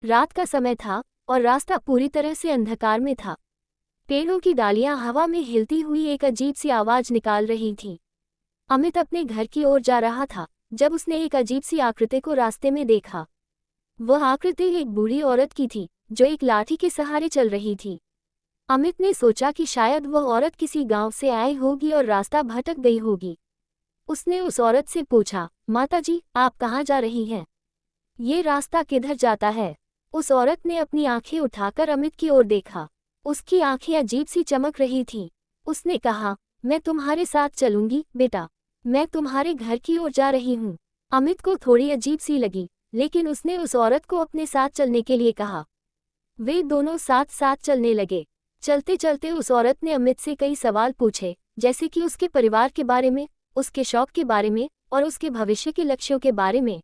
रात का समय था और रास्ता पूरी तरह से अंधकार में था। पेड़ों की डालियां हवा में हिलती हुई एक अजीब सी आवाज निकाल रही थीं। अमित अपने घर की ओर जा रहा था जब उसने एक अजीब सी आकृति को रास्ते में देखा। वह आकृति एक बूढ़ी औरत की थी जो एक लाठी के सहारे चल रही थी। अमित ने सोचा कि शायद वह औरत किसी गांव से आई होगी और रास्ता भटक गई होगी। उसने उस औरत से पूछा, माताजी, आप कहाँ जा रही हैं? ये रास्ता किधर जाता है? उस औरत ने अपनी आंखें उठाकर अमित की ओर देखा। उसकी आंखें अजीब सी चमक रही थीं। उसने कहा, मैं तुम्हारे साथ चलूंगी बेटा, मैं तुम्हारे घर की ओर जा रही हूँ। अमित को थोड़ी अजीब सी लगी, लेकिन उसने उस औरत को अपने साथ चलने के लिए कहा। वे दोनों साथ साथ चलने लगे। चलते चलते उस औरत ने अमित से कई सवाल पूछे, जैसे कि उसके परिवार के बारे में, उसके शौक के बारे में और उसके भविष्य के लक्ष्यों के बारे में।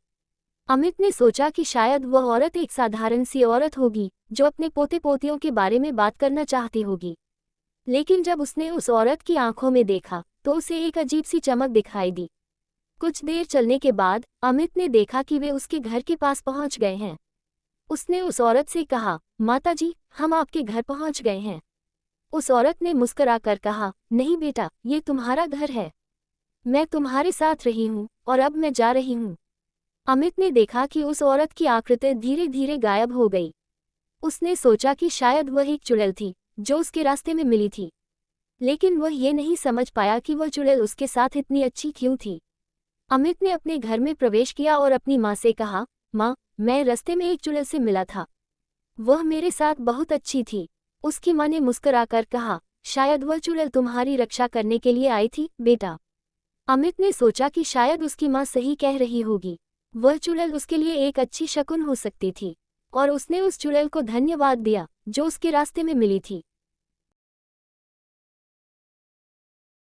अमित ने सोचा कि शायद वह औरत एक साधारण सी औरत होगी जो अपने पोते पोतियों के बारे में बात करना चाहती होगी। लेकिन जब उसने उस औरत की आंखों में देखा तो उसे एक अजीब सी चमक दिखाई दी। कुछ देर चलने के बाद अमित ने देखा कि वे उसके घर के पास पहुंच गए हैं। उसने उस औरत से कहा, माताजी, हम आपके घर पहुंच गए हैं। उस औरत ने मुस्कुराकर कहा, नहीं बेटा, ये तुम्हारा घर है। मैं तुम्हारे साथ रही हूँ और अब मैं जा रही हूँ। अमित ने देखा कि उस औरत की आकृति धीरे धीरे गायब हो गई। उसने सोचा कि शायद वह एक चुड़ैल थी जो उसके रास्ते में मिली थी, लेकिन वह ये नहीं समझ पाया कि वह चुड़ैल उसके साथ इतनी अच्छी क्यों थी। अमित ने अपने घर में प्रवेश किया और अपनी माँ से कहा, माँ, मैं रास्ते में एक चुड़ैल से मिला था। वह मेरे साथ बहुत अच्छी थी। उसकी माँ ने मुस्कुराकर कहा, शायद वह चुड़ैल तुम्हारी रक्षा करने के लिए आई थी बेटा। अमित ने सोचा कि शायद उसकी माँ सही कह रही होगी। वह चुड़ैल उसके लिए एक अच्छी शकुन हो सकती थी और उसने उस चुड़ैल को धन्यवाद दिया जो उसके रास्ते में मिली थी।